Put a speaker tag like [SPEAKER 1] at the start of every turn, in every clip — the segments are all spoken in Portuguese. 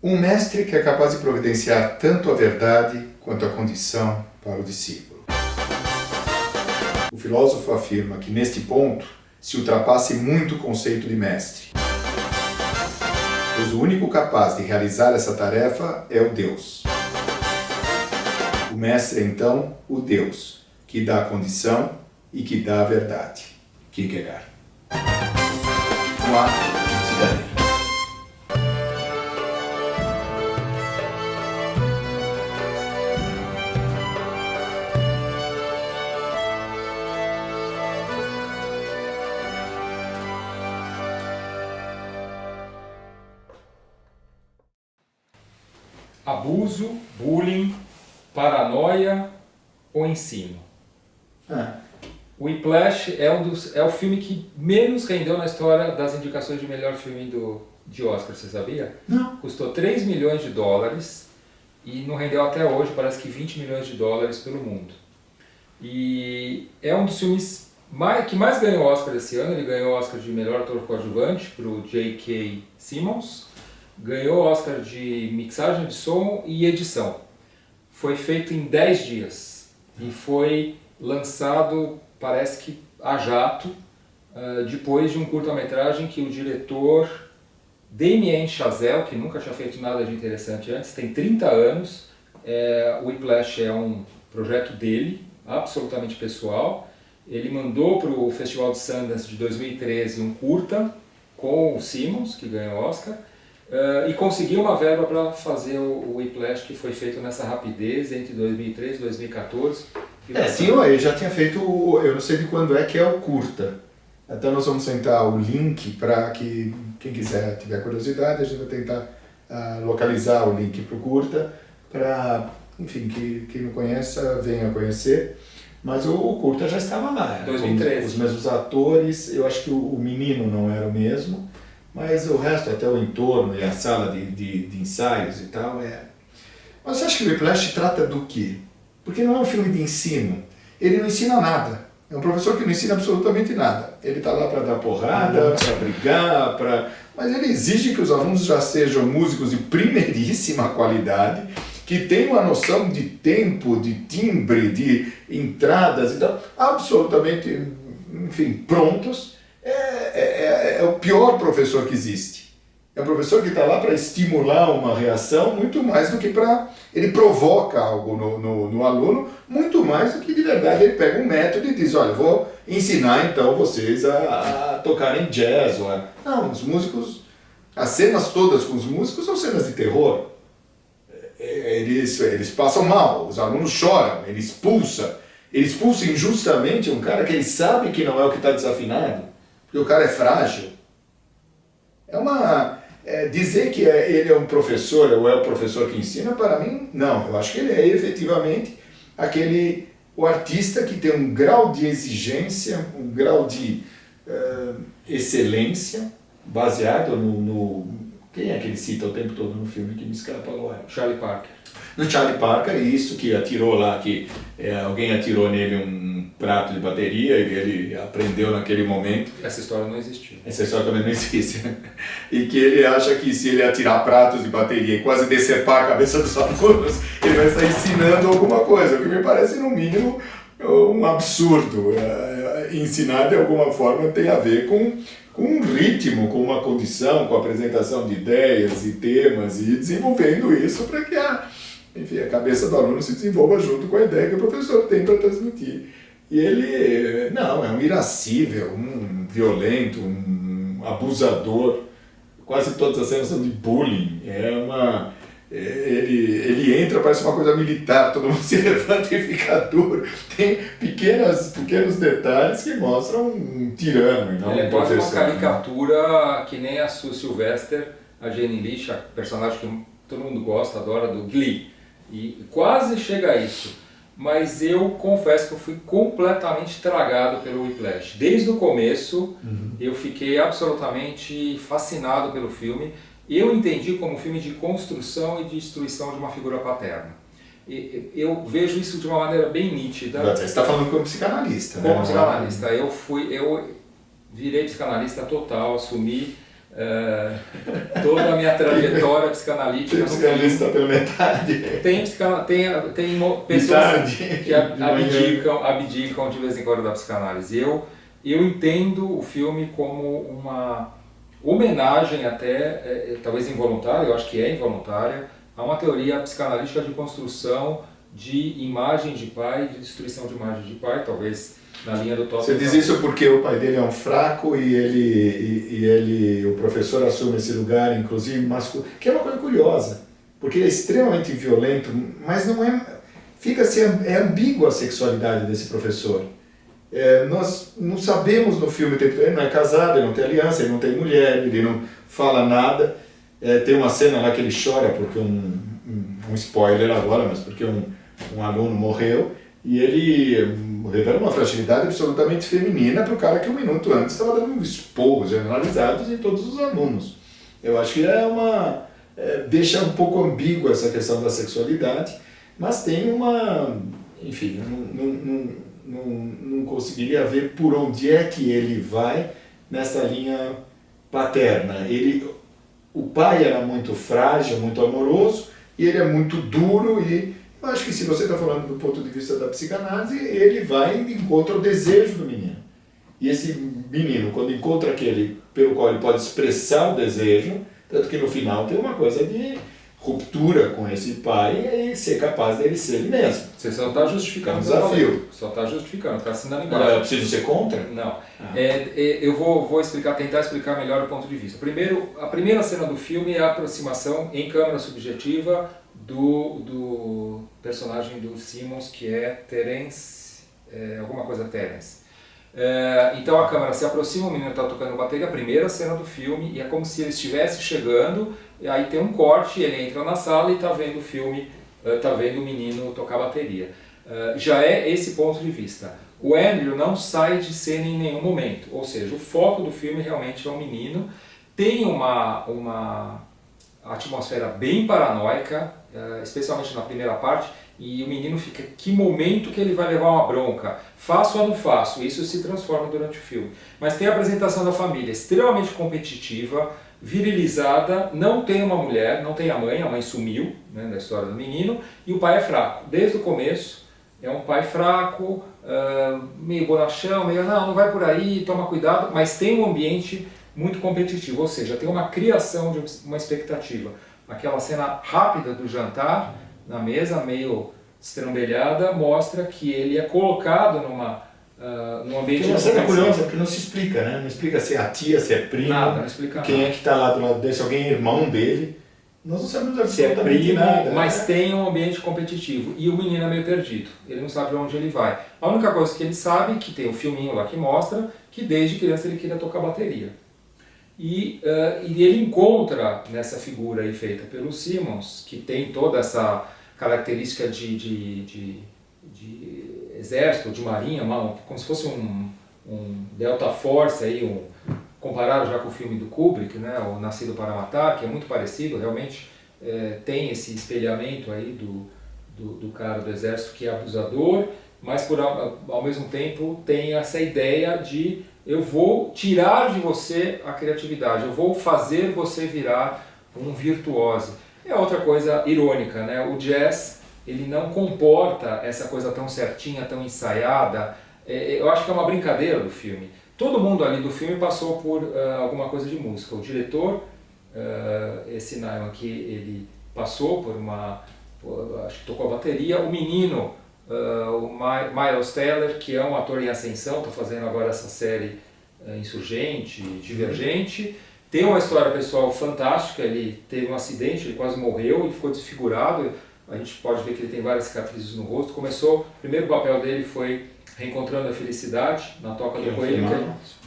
[SPEAKER 1] Um mestre que é capaz de providenciar tanto a verdade quanto a condição para o discípulo. O filósofo afirma que neste ponto se ultrapasse muito o conceito de mestre, pois o único capaz de realizar essa tarefa é o Deus. O mestre é então o Deus, que dá a condição e que dá a verdade. Kierkegaard. Um ato de cidadania.
[SPEAKER 2] Abuso, bullying, paranoia ou ensino? O Whiplash é o filme que menos rendeu na história das indicações de melhor filme de Oscar, você sabia?
[SPEAKER 1] Não.
[SPEAKER 2] Custou 3 milhões de dólares e não rendeu até hoje, parece que 20 milhões de dólares pelo mundo. E é um dos filmes que mais ganhou Oscar esse ano. Ele ganhou o Oscar de melhor ator coadjuvante para o J.K. Simmons. Ganhou o Oscar de mixagem de som e edição. Foi feito em 10 dias e foi lançado, parece que a jato, depois de um curta-metragem que o diretor Damien Chazelle, que nunca tinha feito nada de interessante antes, tem 30 anos. O Whiplash é um projeto dele, absolutamente pessoal. Ele mandou para o Festival de Sundance de 2013 um curta com o Simmons, que ganhou o Oscar. E conseguiu uma verba para fazer o Whiplash, que foi feito nessa rapidez entre 2013 e 2014.
[SPEAKER 1] Sim, ele já tinha feito, eu não sei de quando é que é o curta. Então nós vamos tentar o link para que quem quiser, tiver curiosidade, a gente vai tentar localizar o link para o curta, para, enfim, que quem não conheça venha conhecer. Mas o curta já estava lá.
[SPEAKER 2] 2013.
[SPEAKER 1] Os mesmos atores, eu acho que o menino não era o mesmo. Mas o resto, até o entorno e a sala de ensaios e tal, Mas você acha que o Whiplash trata do quê? Porque não é um filme de ensino. Ele não ensina nada. É um professor que não ensina absolutamente nada. Ele está lá para dar porrada, para brigar, mas ele exige que os alunos já sejam músicos de primeiríssima qualidade, que tenham uma noção de tempo, de timbre, de entradas e tal, absolutamente, enfim, prontos. É o pior professor que existe. É um professor que está lá para estimular uma reação muito mais do que para... Ele provoca algo no aluno, muito mais do que de verdade ele pega um método e diz, olha, eu vou ensinar então vocês a tocarem jazz. Não, os músicos, as cenas todas com os músicos são cenas de terror. Eles passam mal, os alunos choram, ele expulsa injustamente um cara que ele sabe que não é o que está desafinado. Porque o cara é frágil. Dizer que ele é um professor ou é o professor que ensina, para mim, não. Eu acho que ele é efetivamente o artista que tem um grau de exigência, um grau de excelência, baseado no... Quem é que ele cita o tempo todo no filme que me escapa agora?
[SPEAKER 2] Charlie Parker.
[SPEAKER 1] No Charlie Parker, isso que atirou lá, que alguém atirou nele um prato de bateria e ele aprendeu naquele momento.
[SPEAKER 2] Essa história não existiu.
[SPEAKER 1] Essa história também não existe. E que ele acha que se ele atirar pratos de bateria e quase decepar a cabeça dos alunos, ele vai estar ensinando alguma coisa, o que me parece, no mínimo, um absurdo. Ensinar, de alguma forma, tem a ver com um ritmo, com uma condição, com a apresentação de ideias e temas e desenvolvendo isso para que a cabeça do aluno se desenvolva junto com a ideia que o professor tem para transmitir. E ele, não, é um irascível, um violento, um abusador. Quase todas as cenas são de bullying. Ele entra, parece uma coisa militar, todo mundo se levanta e fica duro. Tem pequenos detalhes que mostram um tirano e não
[SPEAKER 2] ele
[SPEAKER 1] um
[SPEAKER 2] é quase uma
[SPEAKER 1] professor.
[SPEAKER 2] caricatura que nem a Sue Sylvester, a Jane Leach, a personagem que todo mundo gosta, adora, do Glee. E quase chega a isso. Mas eu confesso que eu fui completamente tragado pelo Whiplash. Desde o começo, eu fiquei absolutamente fascinado pelo filme. Eu entendi como um filme de construção e de destruição de uma figura paterna. Eu vejo isso de uma maneira bem nítida.
[SPEAKER 1] Você está falando como psicanalista, né?
[SPEAKER 2] Como psicanalista. Eu virei psicanalista total, assumi toda a minha trajetória psicanalítica.
[SPEAKER 1] Tem psicanalista pela metade.
[SPEAKER 2] Tem pessoas que abdicam de vez em quando da psicanálise. Eu entendo o filme como uma homenagem até, talvez involuntária, eu acho que é involuntária, a uma teoria psicanalítica de construção de imagem de pai, de destruição de imagem de pai, talvez na linha do Tolkien.
[SPEAKER 1] Você diz isso porque o pai dele é um fraco e o professor assume esse lugar, inclusive masculino, que é uma coisa curiosa, porque ele é extremamente violento, mas não é, é ambígua a sexualidade desse professor. Nós não sabemos no filme, ele não é casado, ele não tem aliança, ele não tem mulher, ele não fala nada. Tem uma cena lá que ele chora porque um spoiler agora, mas porque um aluno morreu, e ele revela uma fragilidade absolutamente feminina para o cara que um minuto antes estava dando esporros generalizados em todos os alunos. Eu acho que deixa um pouco ambígua essa questão da sexualidade, mas tem enfim, não conseguiria ver por onde é que ele vai nessa linha paterna. O pai era muito frágil, muito amoroso, e ele é muito duro, e eu acho que se você está falando do ponto de vista da psicanálise, ele vai e encontra o desejo do menino. E esse menino, quando encontra aquele pelo qual ele pode expressar o desejo, tanto que no final tem uma coisa de ruptura com esse pai e ser capaz dele ser ele mesmo.
[SPEAKER 2] Você só está justificando.
[SPEAKER 1] É um desafio.
[SPEAKER 2] Só está justificando, está assinando embaixo.
[SPEAKER 1] Eu preciso ser contra?
[SPEAKER 2] Não. Eu vou tentar explicar melhor o ponto de vista. Primeiro, a primeira cena do filme é a aproximação em câmera subjetiva do personagem do Simmons, que é Terence, alguma coisa Terence. Então a câmera se aproxima, o menino está tocando bateria, a primeira cena do filme, e é como se ele estivesse chegando, e aí tem um corte, ele entra na sala e está vendo o filme, está vendo o menino tocar bateria. Já é esse ponto de vista. O Andrew não sai de cena em nenhum momento, ou seja, o foco do filme realmente é o menino. Tem uma atmosfera bem paranoica, especialmente na primeira parte, e o menino fica, que momento que ele vai levar uma bronca? Faço ou não faço? Isso se transforma durante o filme. Mas tem a apresentação da família, extremamente competitiva, virilizada, não tem uma mulher, não tem a mãe sumiu, né, na história do menino, e o pai é fraco. Desde o começo, é um pai fraco, meio bonachão, meio não vai por aí, toma cuidado, mas tem um ambiente muito competitivo, ou seja, tem uma criação de uma expectativa. Aquela cena rápida do jantar, na mesa, meio estrambelhada, mostra que ele é colocado num ambiente...
[SPEAKER 1] Tem uma cena curiosa, porque não se explica, né? Não explica se é a tia, se é primo,
[SPEAKER 2] nada, não explica
[SPEAKER 1] quem
[SPEAKER 2] nada.
[SPEAKER 1] É que está lá do lado dele, se alguém é irmão dele. Nós não sabemos
[SPEAKER 2] Se é primo,
[SPEAKER 1] nada.
[SPEAKER 2] mas tem um ambiente competitivo. E o menino é meio perdido, ele não sabe onde ele vai. A única coisa que ele sabe é que tem um filminho lá que mostra que desde criança ele queria tocar bateria. E ele encontra nessa figura aí feita pelo Simmons, que tem toda essa característica de exército, de marinha, como se fosse um Delta Force, aí, comparado já com o filme do Kubrick, né, o Nascido para Matar, que é muito parecido, realmente tem esse espelhamento aí do cara do exército que é abusador, mas ao mesmo tempo tem essa ideia de eu vou tirar de você a criatividade, eu vou fazer você virar um virtuoso. É outra coisa irônica, né? O jazz, ele não comporta essa coisa tão certinha, tão ensaiada. Eu acho que é uma brincadeira do filme. Todo mundo ali do filme passou por alguma coisa de música. O diretor, esse Nyman aqui, ele passou por acho que tocou a bateria. O menino, o Miles Teller, que é um ator em ascensão, está fazendo agora essa série Insurgente, Divergente. Tem uma história pessoal fantástica, ele teve um acidente, ele quase morreu, ele ficou desfigurado, a gente pode ver que ele tem várias cicatrizes no rosto. O primeiro papel dele foi Reencontrando a Felicidade, na Toca do Coelho,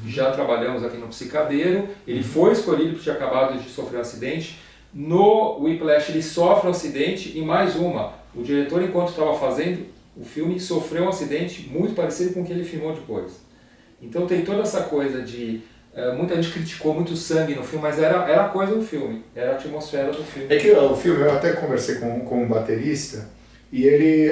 [SPEAKER 2] que já trabalhamos aqui no Psicadeiro. Ele foi escolhido porque tinha acabado de sofrer um acidente. No Whiplash ele sofre um acidente e mais uma. O diretor, enquanto estava fazendo o filme, sofreu um acidente muito parecido com o que ele filmou depois. Então tem toda essa coisa de... muita gente criticou muito sangue no filme, mas era a coisa do filme, era a atmosfera do filme.
[SPEAKER 1] É que o filme, eu até conversei com um baterista, e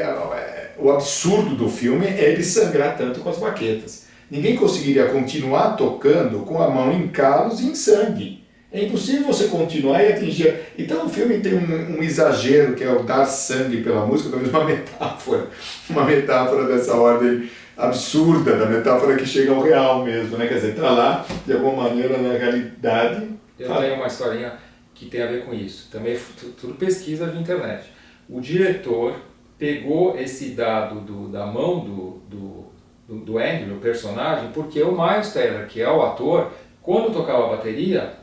[SPEAKER 1] o absurdo do filme é ele sangrar tanto com as baquetas. Ninguém conseguiria continuar tocando com a mão em calos e em sangue. É impossível você continuar e atingir. Então o filme tem um exagero, que é o dar sangue pela música, talvez uma metáfora dessa ordem absurda, da metáfora que chega ao real mesmo, né? Quer dizer, tá lá, de alguma maneira, na realidade.
[SPEAKER 2] Eu tenho uma historinha que tem a ver com isso. Também tudo pesquisa de internet. O diretor pegou esse dado da mão do Andrew, o personagem, porque o Miles Teller, que é o ator, quando tocava a bateria,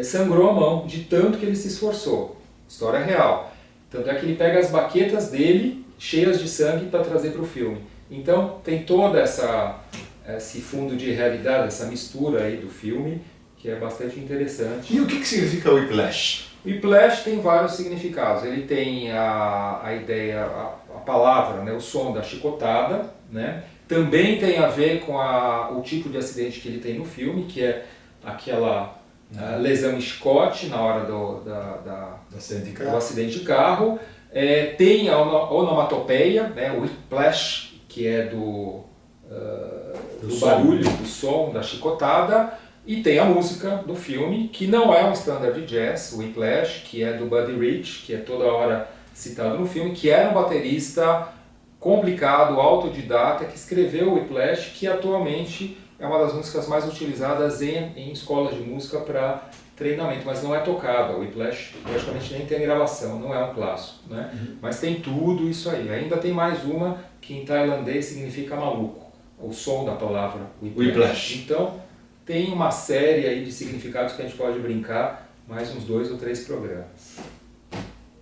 [SPEAKER 2] sangrou a mão de tanto que ele se esforçou. História real. Tanto é que ele pega as baquetas dele cheias de sangue para trazer para o filme. Então tem toda esse fundo de realidade, essa mistura aí do filme, que é bastante interessante.
[SPEAKER 1] E o que significa Whiplash?
[SPEAKER 2] Whiplash tem vários significados. Ele tem a ideia, a palavra, né, o som da chicotada, né? Também tem a ver com o tipo de acidente que ele tem no filme, que é aquela lesão em chicote na hora do acidente de carro. Tem a onomatopeia, né, o whiplash, que é do barulho, do som, da chicotada. E tem a música do filme, que não é um standard de jazz, o Whiplash, que é do Buddy Rich, que é toda hora citado no filme, que era um baterista complicado, autodidata, que escreveu o Whiplash, que atualmente é uma das músicas mais utilizadas em escolas de música para treinamento, mas não é tocada. O Whiplash praticamente nem tem gravação, não é um clássico, né? Mas tem tudo isso aí. Ainda tem mais uma que em tailandês significa maluco, o som da palavra Whiplash. Então, tem uma série aí de significados que a gente pode brincar mais uns 2 ou 3 programas.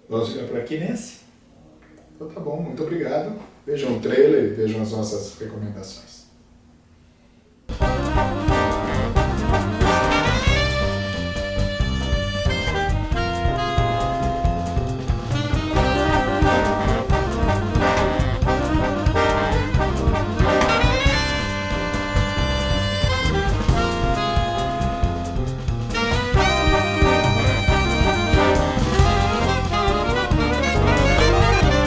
[SPEAKER 1] Vamos ficar por aqui nesse? Então tá bom, muito obrigado. Vejam o trailer e vejam as nossas recomendações.